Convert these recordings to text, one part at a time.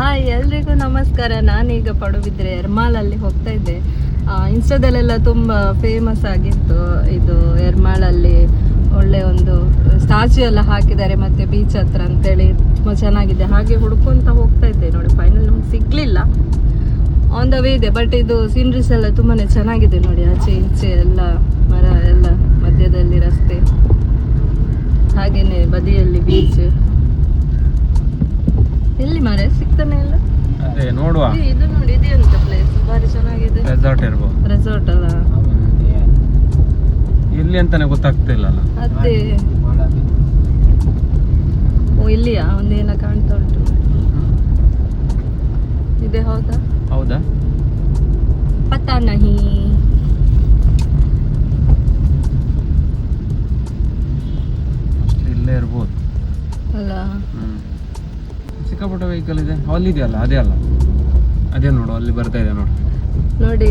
Hi ಎಲ್ರಿಗೂ ನಮಸ್ಕಾರ. ನಾನೀಗ ಪಡುಬಿದ್ರೆ ಎರ್ಮಾಳಲ್ಲಿ ಹೋಗ್ತಾ ಇದ್ದೆ. ಇನ್ಸ್ಟಾದಲ್ಲೆಲ್ಲ ತುಂಬ ಫೇಮಸ್ ಆಗಿತ್ತು ಇದು. ಎರ್ಮಾಳಲ್ಲಿ ಒಳ್ಳೆ ಒಂದು ಸ್ಟ್ಯಾಚ್ಯೂ ಎಲ್ಲ ಹಾಕಿದ್ದಾರೆ ಮತ್ತೆ ಬೀಚ್ ಹತ್ರ ಅಂತೇಳಿ ತುಂಬ ಚೆನ್ನಾಗಿದೆ. ಹಾಗೆ ಹುಡ್ಕೊಂತ ಹೋಗ್ತಾ ಇದ್ದೆ. ನೋಡಿ ಫೈನಲ್ ನಮ್ಗೆ ಸಿಗ್ಲಿಲ್ಲ, ಆನ್ ದ ವೇ ಇದೆ. ಬಟ್ ಇದು ಸೀನರೀಸ್ ಎಲ್ಲ ತುಂಬಾ ಚೆನ್ನಾಗಿದೆ ನೋಡಿ. ಆಚೆ ಈಚೆ ಎಲ್ಲ ಮರ ಎಲ್ಲ, ಮಧ್ಯದಲ್ಲಿ ರಸ್ತೆ, ಹಾಗೇನೆ ಬದಿಯಲ್ಲಿ ಬೀಚ್. ಎಲ್ಲಿ ಮಾರೆ ಸಿಗ್ತಾನೆ ಇಲ್ಲ. ಅದೇ ನೋಡುವ. ಇದು ನೋಡಿ, ಇದೆ ಅಂತ ಪ್ಲೇಸ್ ಬಾರಿ ಚೆನ್ನಾಗಿದೆ. ರೆಸಾರ್ಟ್ ಇರ್ಬೋದು. ರೆಸಾರ್ಟ್ ಅಲ್ಲ, ಇಲ್ಲಿ ಅಂತಾನೆ ಗೊತ್ತಾಗ್ತಿಲ್ಲ. ಅದೇ ಓ ಇಲ್ಲಿಯಾ ಒಂದೇನ ಕಾಣ್ತಾ ಉಂಟು. ಇದೆ ಹೌದಾ? ಹೌದಾ? ಪತಾ ನಹಿ. ಇಲ್ಲೇ ಇರ್ಬೋದು ಅಲ್ಲ. ಸಿಕ್ಕಾಪಟ್ಟೆ ವೆಹಿಕಲ್ ಇದೆ. ಅಲ್ಲಿದೆಯಲ್ಲ, ಅದೇ ಅಲ್ಲ, ಅದೇ ನೋಡು, ಅಲ್ಲಿ ಬರ್ತಾ ಇದೆ ನೋಡು. ನೋಡಿ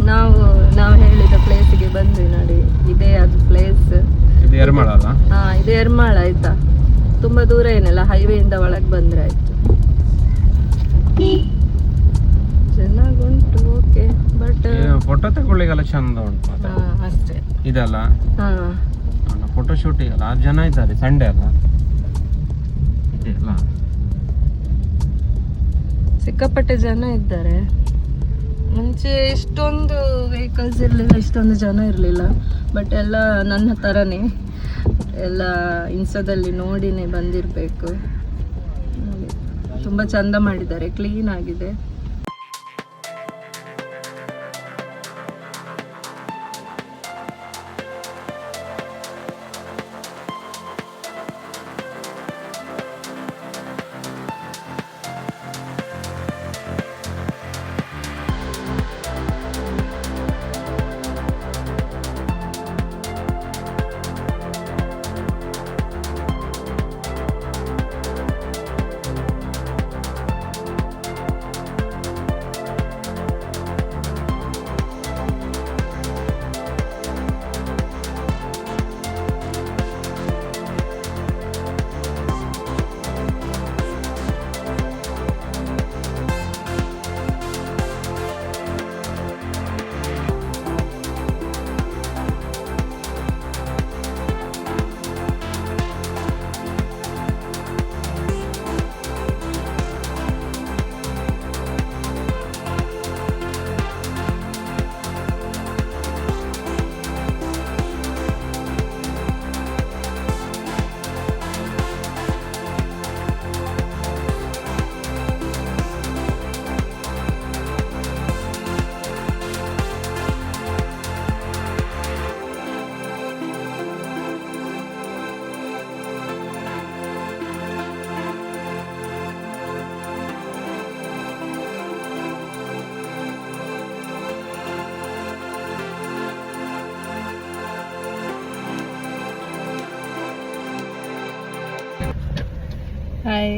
ನಾವು ಹೇಳಿದ ಪ್ಲೇಸಿಗೆ ಬಂದ್ವಿ ನೋಡಿ. ಇದೇ ಅದು ಪ್ಲೇಸ್. ಇದು ಎರ್ಮಾಳ ಅಲ್ಲ? ಹಾ, ಇದು ಎರ್ಮಾಳ ಆಯ್ತಾ. ತುಂಬಾ ದೂರ ಏನಿಲ್ಲ, ಹೈವೇಯಿಂದ ಒಳಗೆ ಬಂದ್ರೆ ಆಯ್ತು. ಚೆನ್ನಾಗುಂಟು, ಓಕೆ. ಬಟ್ ಫೋಟೋ ತಗೊಳ್ಳಿಗೆಲ್ಲ ಚಂದ ಉಂಟು. ಅಷ್ಟೇ ಇದಲ್ಲ, ಹಾ, ಫೋಟೋ ಶೂಟಿಂಗ್ ಅಲ್ಲ. 6 ಜನ ಇದ್ದಾರೆ, ಸಂಡೇ ಅಲ್ಲ. ಸಿಕ್ಕಾಪಟ್ಟೆ ಜನ ಇದ್ದಾರೆ. ಮುಂಚೆ ಇಷ್ಟೊಂದು ವೆಹಿಕಲ್ಸ್ ಇರಲಿಲ್ಲ, ಇಷ್ಟೊಂದು ಜನ ಇರಲಿಲ್ಲ. ಬಟ್ ಎಲ್ಲ ನನ್ನ ಥರನೇ ಎಲ್ಲ ಇನ್ಸ್ಟಾದಲ್ಲಿ ನೋಡಿನೇ ಬಂದಿರಬೇಕು. ತುಂಬ ಚಂದ ಮಾಡಿದ್ದಾರೆ, ಕ್ಲೀನ್ ಆಗಿದೆ. ಹಾಯ್,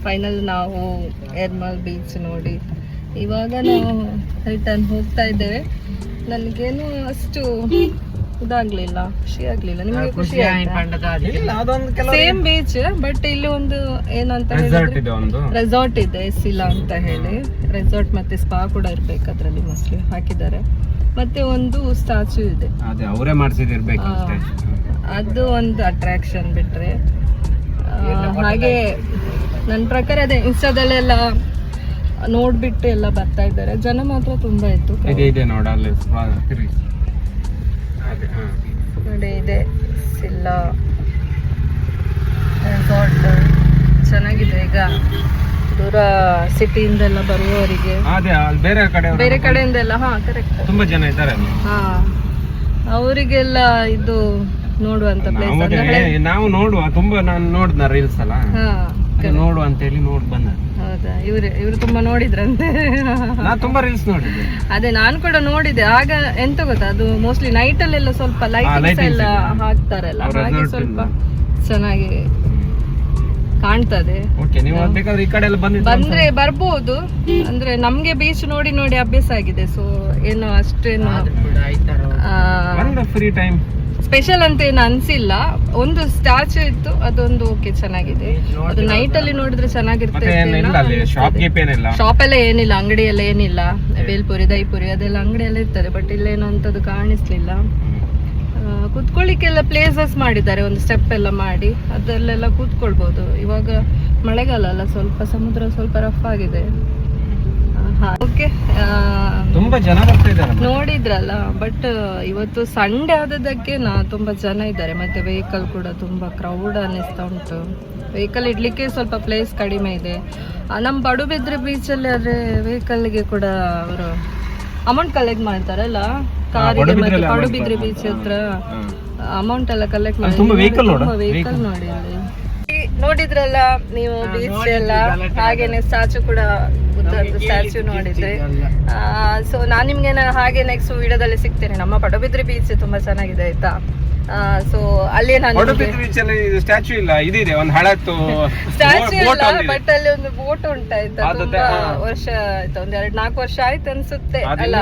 ಫೈನಲ್ ನಾವು ಎರ್ಮಾಳ್ ಬೀಚ್ ನೋಡಿ ಇವಾಗ ನಾವು ರಿಟರ್ನ್ ಹೋಗ್ತಾ ಇದ್ದೇವೆ. ನನಗೇನು ಅಷ್ಟು ಇದಾಗ್ಲಿಲ್ಲ, ಖುಷಿ ಆಗ್ಲಿಲ್ಲ. ನಿಮಗೆ ಖುಷಿ ಆಯ್ತಾ? ಸೇಮ್ ಬೀಚ್, ಬಟ್ ಇಲ್ಲಿ ಒಂದು ಏನಂತ ಹೇಳಿದ್ರೆ ರೆಸಾರ್ಟ್ ಇದೆ, ಸಿಲಾ ಅಂತ ಹೇಳಿ. ರೆಸಾರ್ಟ್ ಮತ್ತೆ ಸ್ಪಾ ಕೂಡ ಇರ್ಬೇಕು ಅದ್ರಲ್ಲಿ, ಮೋಸ್ಟ್ಲಿ ಹಾಕಿದ್ದಾರೆ. ಮತ್ತೆ ಒಂದು ಸ್ಟ್ಯಾಚ್ಯೂ ಇದೆ, ಅವರೇ ಮಾಡಿಸಿದಿರ್ಬೇಕು. ಅದು ಒಂದು ಅಟ್ರಾಕ್ಷನ್ ಬಿಟ್ರೆ ಹಾಗೆ ನನ್ನ ಪ್ರಕಾರ ಅದೇ ಇನ್ಸ್ಟಾದಲ್ಲೆಲ್ಲ ನೋಡ್ಬಿಟ್ಟು ಎಲ್ಲ ಬರ್ತಾ ಇದ್ದಾರೆ. ಜನ ಮಾತ್ರ ತುಂಬಾ ಇತ್ತು. ನೋಡಿ ಇದೆ ಸಿಲ್ಲಾ ರೆಸಾರ್ಟ್, ಚೆನ್ನಾಗಿದೆ. ಈಗ ದೂರ ಸಿಟಿಯಿಂದೆಲ್ಲ ಬರುವವರಿಗೆ, ಬೇರೆ ಕಡೆಯಿಂದೆಲ್ಲ, ಹಾ ಕರೆಕ್ಟ್, ತುಂಬಾ ಜನ ಇದ್ದಾರೆ. ಹಾ, ಅವರಿಗೆಲ್ಲ ಇದು ನೋಡುವಂತ ಪ್ಲೇಸ್. ನಾವು ನೋಡುವ, ತುಂಬಾ ನಾನು ನೋಡಿದ್ನ ರೀಲ್ಸ್ ಅಲ್ಲ, ನೋಡುವ ಅಂತ ಹೇಳಿ ನೋಡಿ ಬಂದ. ಹೌದಾ? ಇವ್ರು ತುಂಬಾ ನೋಡಿದ್ರಂತೆ. ನಾನು ತುಂಬಾ ರೀಲ್ಸ್ ನೋಡಿದ್ದೆ. ಅದೇ ನಾನು ಕೂಡ ನೋಡಿದೆ. ಆಗ ಎಂತ ಗೊತ್ತಾ, ಅದು ಮೋಸ್ಟ್ಲಿ ನೈಟ್ ಅಲ್ಲೆಲ್ಲ ಸ್ವಲ್ಪ ಲೈಟಿಂಗ್ಸ್ ಎಲ್ಲ ಹಾಕ್ತಾರಲ್ಲ, ಹಾಗೆ ಸ್ವಲ್ಪ ಚೆನ್ನಾಗಿ ಕಾಣ್ತದೆ. ಬಂದ್ರೆ ಬರ್ಬೋದು. ಅಂದ್ರೆ ನಮ್ಗೆ ಬೀಚ್ ನೋಡಿ ನೋಡಿ ಅಭ್ಯಾಸ ಆಗಿದೆ. ಸೊ ಏನು ಅಷ್ಟೇನು ಫ್ರೀ ಟೈಮ್ ಸ್ಪೆಷಲ್ ಅಂತ ಏನು ಅನ್ಸಿಲ್ಲ. ಒಂದು ಸ್ಟ್ಯಾಚು ಇತ್ತು, ಅದೊಂದು ಓಕೆ ಚೆನ್ನಾಗಿದೆ. ಅದು ನೈಟ್ ಅಲ್ಲಿ ನೋಡಿದ್ರೆ ಚೆನ್ನಾಗಿರುತ್ತೆ. ಶಾಪ್ ಎಲ್ಲ ಏನಿಲ್ಲ, ಅಂಗಡಿ ಎಲ್ಲ ಏನಿಲ್ಲ. ಬೇಲ್ಪುರಿ, ದೈಪುರಿ ಅದೆಲ್ಲ ಅಂಗಡಿ ಎಲ್ಲ ಇರ್ತದೆ, ಬಟ್ ಇಲ್ಲೇನು ಅಂತದ್ದು ಕಾಣಿಸ್ಲಿಲ್ಲ. ಕೂತ್ಕೊಳ್ಳಿಕ್ಕೆಲ್ಲ ಪ್ಲೇಸಸ್ ಮಾಡಿದ್ದಾರೆ, ಒಂದು ಸ್ಟೆಪ್ ಎಲ್ಲ ಮಾಡಿ ಅದರಲ್ಲೆಲ್ಲ ಕೂತ್ಕೊಳ್ಬಹುದು. ಇವಾಗ ಮಳೆಗಾಲ ಅಲ್ಲ, ಸ್ವಲ್ಪ ಸಮುದ್ರ ಸ್ವಲ್ಪ ರಫ್ ಆಗಿದೆ. ಓಕೆ, ತುಂಬಾ ಜನ ಬರ್ತಾ ಇದ್ದಾರೆ ನೋಡಿದ್ರಲ್ಲ. ಬಟ್ ಇವತ್ತು ಸಂಡೇ ಆದದಕ್ಕೆ ತುಂಬಾ ಜನ ಇದ್ದಾರೆ, ಮತ್ತೆ ವೆಹಿಕಲ್ ಕೂಡ ತುಂಬಾ ಕ್ರೌಡ್ ಅನ್ನಿಸ್ತಾ ಉಂಟು. ವೆಹಿಕಲ್ ಇಡ್ಲಿಕ್ಕೆ ಸ್ವಲ್ಪ ಪ್ಲೇಸ್ ಕಡಿಮೆ ಇದೆ. ನಮ್ಮ ಪಡುಬಿದ್ರೆ ಬೀಚ್ ಅಲ್ಲಿ ಆದ್ರೆ ವೆಹಿಕಲ್ಗೆ ಕೂಡ ಅವರು ಅಮೌಂಟ್ ಕಲೆಕ್ಟ್ ಮಾಡ್ತಾರಲ್ಲ, ಕಾರಿಗೆ. ಮತ್ತೆ ಪಡುಬಿದ್ರೆ ಬೀಚ್ ಹತ್ರ ಅಮೌಂಟ್ ಎಲ್ಲ ಕಲೆಕ್ಟ್ ಮಾಡಿ ವೆಹಿಕಲ್ ನೋಡಿ. ನೋಡಿದ್ರಲ್ಲ ನೀವು ಬೀಚ್ ಎಲ್ಲ, ಹಾಗೇನೆ ಸ್ಟ್ಯಾಚು ಕೂಡ, ಬುದ್ಧದ್ದು ಸ್ಟ್ಯಾಚು ನೋಡಿದ್ರೆ. ಸೊ ನಾನ್ ನಿಮ್ಗೆ ಹಾಗೆ ನೆಕ್ಸ್ಟ್ ವಿಡಿಯೋದಲ್ಲಿ ಸಿಗ್ತೇನೆ. ನಮ್ಮ ಪಡುಬಿದ್ರೆ ಬೀಚ್ ತುಂಬಾ ಚೆನ್ನಾಗಿದೆ ಆಯ್ತಾ. ಸೊ ಅಲ್ಲಿ ನಾನು ಸ್ಟ್ಯಾಚು ಇಲ್ಲ, ಇದಿದೆ ಒಂದು ಹಳತ್ತು ಸ್ಟ್ಯಾಚು ಇಲ್ಲ, ಬಟ್ ಅಲ್ಲಿ ಒಂದು ಬೋಟ್ ಉಂಟಾಯ್ತಾ, ತುಂಬಾ ವರ್ಷ ಆಯ್ತಾ, ಒಂದ್ 2-4 ವರ್ಷ ಆಯ್ತು ಅನ್ಸುತ್ತೆ ಅಲ್ಲ.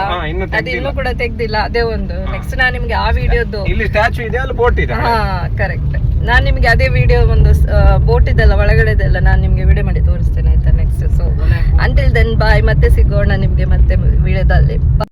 ಅದು ಇನ್ನೂ ಕೂಡ ತೆಗ್ದಿಲ್ಲ. ಅದೇ ಒಂದು ನೆಕ್ಸ್ಟ್ ನಾನ್ ನಿಮ್ಗೆ ಆ ವಿಡಿಯೋದು, ಇಲ್ಲಿ ಸ್ಟ್ಯಾಚು ಇದೆ, ಅಲ್ಲಿ ಬೋಟ್ ಇದೆ. ಹಾ ಕರೆಕ್ಟ್, ನಾನ್ ನಿಮ್ಗೆ ಅದೇ ವಿಡಿಯೋ ಒಂದು ಬೋಟ್ ಇದೆಲ್ಲ ಒಳಗಡೆದೆಲ್ಲ ನಾನು ನಿಮ್ಗೆ ವಿಡಿಯೋ ಮಾಡಿ ತೋರಿಸ್ತೇನೆ ಆಯ್ತಾ next. So until then bye, ಮತ್ತೆ ಸಿಗೋಣ ನಿಮ್ಗೆ ಮತ್ತೆ ವಿಡಿಯೋದಲ್ಲಿ.